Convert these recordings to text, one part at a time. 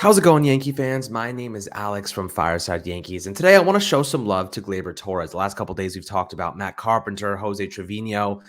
How's it going, Yankee fans? My name is Alex from Fireside Yankees, and today I want to show some love to Gleyber Torres. The last couple days we've talked about Matt Carpenter, Jose Trevino,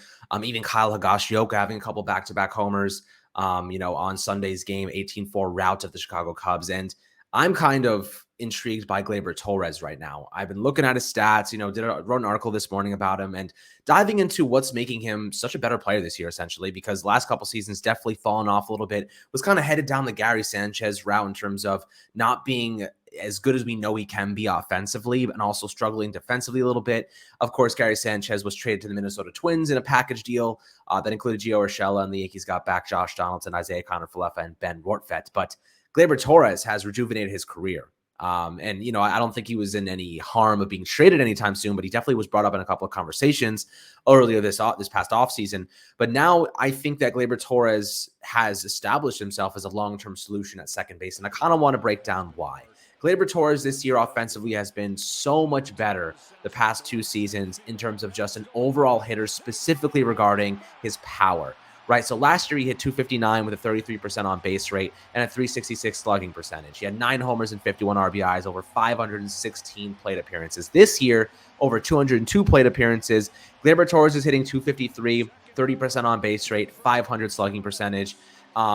even Kyle Higashioka having a couple back-to-back homers, on Sunday's game, 18-4 rout of the Chicago Cubs. And I'm kind of intrigued by Gleyber Torres right now. I've been looking at his stats, wrote an article this morning about him and diving into what's making him such a better player this year, essentially, because the last couple seasons definitely fallen off a little bit, was kind of headed down the Gary Sanchez route in terms of not being as good as we know he can be offensively and also struggling defensively a little bit. Of course, Gary Sanchez was traded to the Minnesota Twins in a package deal that included Gio Urshela, and the Yankees got back Josh Donaldson, Isaiah Kiner-Falefa, and Ben Rortvedt. But Gleyber Torres has rejuvenated his career. I don't think he was in any harm of being traded anytime soon, but he definitely was brought up in a couple of conversations earlier this past offseason. But now I think that Gleyber Torres has established himself as a long-term solution at second base, and I kind of want to break down why. Gleyber Torres this year offensively has been so much better the past two seasons in terms of just an overall hitter, specifically regarding his power. Right, so last year he hit 259 with a 33% on base rate and a 366 slugging percentage. He had 9 homers and 51 RBIs over 516 plate appearances. This year, over 202 plate appearances, Gleyber Torres is hitting 253, 30% on base rate, 500 slugging percentage.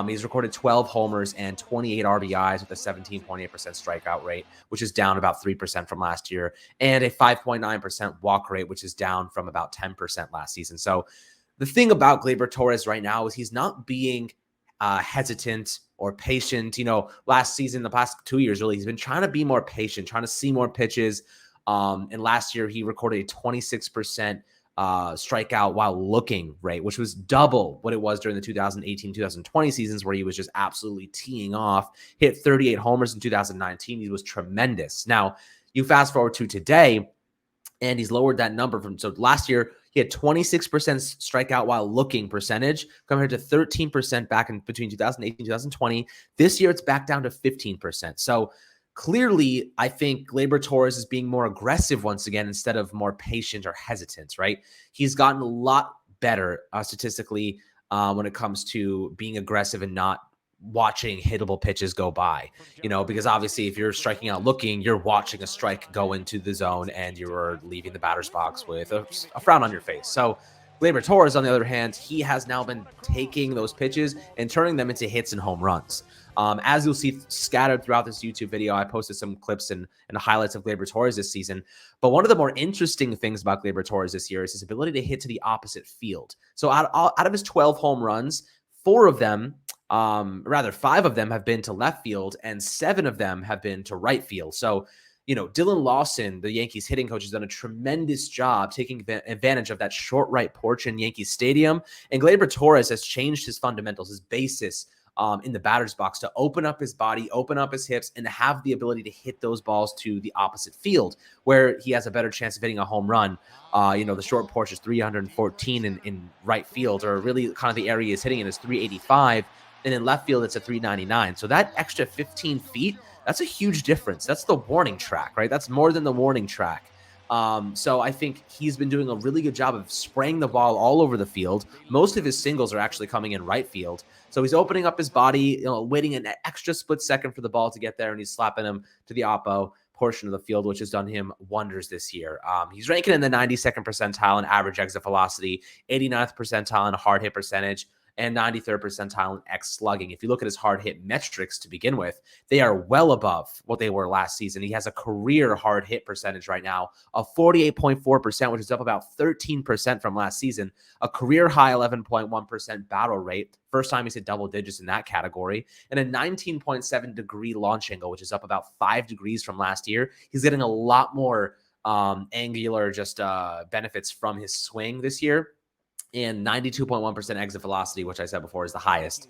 He's recorded 12 homers and 28 RBIs with a 17.8% strikeout rate, which is down about 3% from last year, and a 5.9% walk rate, which is down from about 10% last season. So the thing about Gleyber Torres right now is he's not being hesitant or patient. Last season, the past 2 years, really, he's been trying to be more patient, trying to see more pitches. And last year, he recorded a 26% strikeout while looking rate, which was double what it was during the 2018-2020 seasons, where he was just absolutely teeing off. Hit 38 homers in 2019. He was tremendous. Now, you fast forward to today, and he's lowered that number so last year he had 26% strikeout while looking percentage compared to 13% back in between 2018 and 2020. This year it's back down to 15%. So clearly, I think Gleyber Torres is being more aggressive once again instead of more patient or hesitant, right? He's gotten a lot better statistically when it comes to being aggressive and not watching hittable pitches go by, because obviously if you're striking out looking, you're watching a strike go into the zone and you're leaving the batter's box with a frown on your face. So Gleyber Torres, on the other hand, he has now been taking those pitches and turning them into hits and home runs. As you'll see scattered throughout this YouTube video, I posted some clips and highlights of Gleyber Torres this season. But one of the more interesting things about Gleyber Torres this year is his ability to hit to the opposite field. So out of his 12 home runs, 5 of them have been to left field and 7 of them have been to right field. So, Dylan Lawson, the Yankees hitting coach, has done a tremendous job taking advantage of that short right porch in Yankee Stadium. And Gleyber Torres has changed his fundamentals, his basis in the batter's box to open up his body, open up his hips, and have the ability to hit those balls to the opposite field where he has a better chance of hitting a home run. The short porch is 314 in right field, or really kind of the area he's hitting in is 385. And in left field, it's a 399. So that extra 15 feet, that's a huge difference. That's the warning track, right? That's more than the warning track. So I think he's been doing a really good job of spraying the ball all over the field. Most of his singles are actually coming in right field. So he's opening up his body, waiting an extra split second for the ball to get there, and he's slapping him to the oppo portion of the field, which has done him wonders this year. He's ranking in the 92nd percentile in average exit velocity, 89th percentile in hard hit percentage, and 93rd percentile in X slugging. If you look at his hard hit metrics to begin with, they are well above what they were last season. He has a career hard hit percentage right now of 48.4%, which is up about 13% from last season. A career high 11.1% battle rate. First time he's hit double digits in that category. And a 19.7 degree launch angle, which is up about 5 degrees from last year. He's getting a lot more angular benefits from his swing this year. And 92.1% exit velocity, which I said before is the highest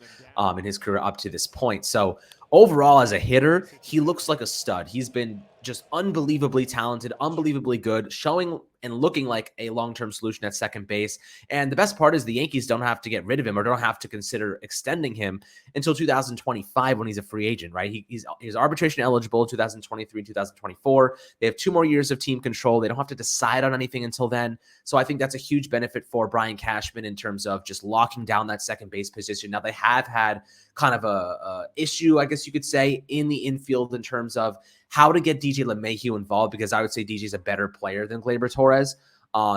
in his career up to this point. So overall, as a hitter, he looks like a stud. He's been just unbelievably talented, unbelievably good, showing and looking like a long-term solution at second base. And the best part is the Yankees don't have to get rid of him or don't have to consider extending him until 2025 when he's a free agent, right? He's arbitration eligible in 2023 and 2024. They have 2 more years of team control. They don't have to decide on anything until then. So I think that's a huge benefit for Brian Cashman in terms of just locking down that second base position. Now, they have had kind of a issue, I guess you could say, in the infield in terms of how to get DJ LeMahieu involved, because I would say DJ is a better player than Gleyber Torres,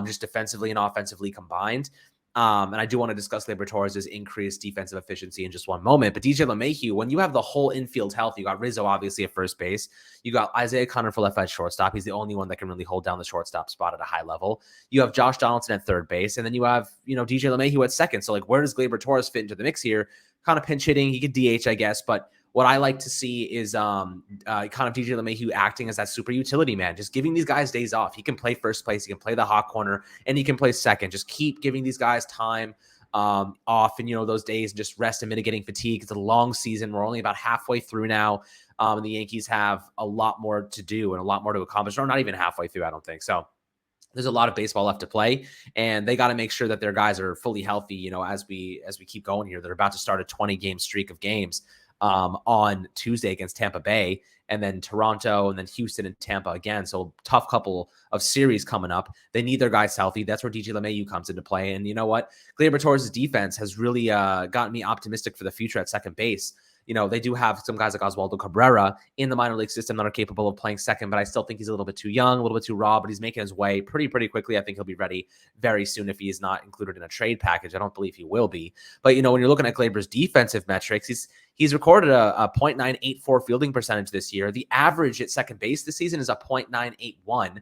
just defensively and offensively combined. And I do want to discuss Gleyber Torres' increased defensive efficiency in just one moment. But DJ LeMahieu, when you have the whole infield health, you got Rizzo obviously at first base. You got Isaiah Connor for left at shortstop. He's the only one that can really hold down the shortstop spot at a high level. You have Josh Donaldson at third base. And then you have, DJ LeMahieu at second. So, where does Gleyber Torres fit into the mix here? Kind of pinch hitting. He could DH, I guess. But what I like to see is kind of DJ LeMahieu acting as that super utility man, just giving these guys days off. He can play first place, he can play the hot corner, and he can play second. Just keep giving these guys time off and, those days, just rest and mitigating fatigue. It's a long season. We're only about halfway through now. And the Yankees have a lot more to do and a lot more to accomplish. Or not even halfway through, I don't think. So there's a lot of baseball left to play, and they got to make sure that their guys are fully healthy, as we keep going here. They're about to start a 20-game streak of games on Tuesday against Tampa Bay, and then Toronto, and then Houston and Tampa again. So tough couple of series coming up. They need their guys healthy. That's where DJ LeMahieu comes into play. And you know what? Gleyber Torres' defense has really gotten me optimistic for the future at second base. They do have some guys like Oswaldo Cabrera in the minor league system that are capable of playing second, but I still think he's a little bit too young, a little bit too raw, but he's making his way pretty quickly. I think he'll be ready very soon if he is not included in a trade package. I don't believe he will be. But, when you're looking at Gleyber's defensive metrics, he's recorded a .984 fielding percentage this year. The average at second base this season is a .981.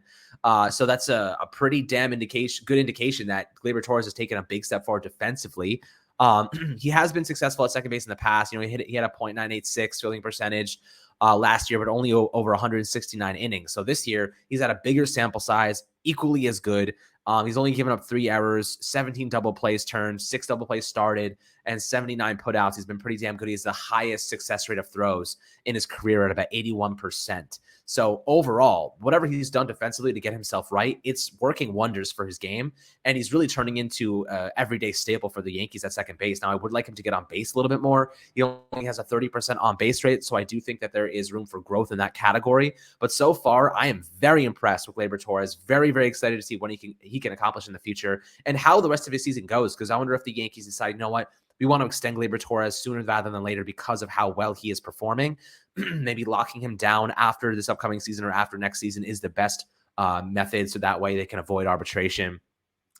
So that's a pretty damn good indication that Gleyber Torres has taken a big step forward defensively. He has been successful at second base in the past. He had a .986 fielding percentage last year, but only over 169 innings. So this year, he's at a bigger sample size, equally as good. He's only given up 3 errors, 17 double plays turned, 6 double plays started, and 79 putouts. He's been pretty damn good. He has the highest success rate of throws in his career at about 81%. So overall, whatever he's done defensively to get himself right, it's working wonders for his game, and he's really turning into an everyday staple for the Yankees at second base. Now, I would like him to get on base a little bit more. He only has a 30% on base rate, so I do think that there is room for growth in that category. But so far, I am very impressed with Gleyber Torres. Very, very excited to see what he can accomplish in the future and how the rest of his season goes, because I wonder if the Yankees decide, you know what, we want to extend Gleyber Torres sooner rather than later because of how well he is performing. Maybe locking him down after this upcoming season or after next season is the best method, so that way they can avoid arbitration.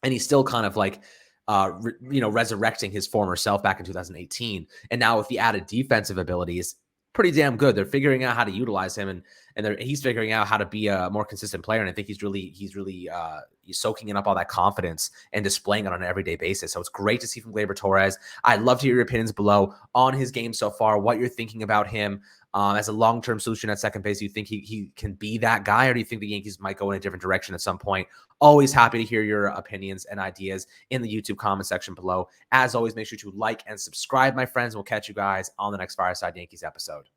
And he's still kind of like, resurrecting his former self back in 2018. And now with the added defensive abilities, pretty damn good. They're figuring out how to utilize him, and he's figuring out how to be a more consistent player. And I think he's really soaking up all that confidence and displaying it on an everyday basis. So it's great to see from Gleyber Torres. I'd love to hear your opinions below on his game so far, what you're thinking about him as a long-term solution at second base. Do you think he can be that guy, or do you think the Yankees might go in a different direction at some point? Always happy to hear your opinions and ideas in the YouTube comment section below. As always, make sure to like and subscribe, my friends. We'll catch you guys on the next Fireside Yankees episode.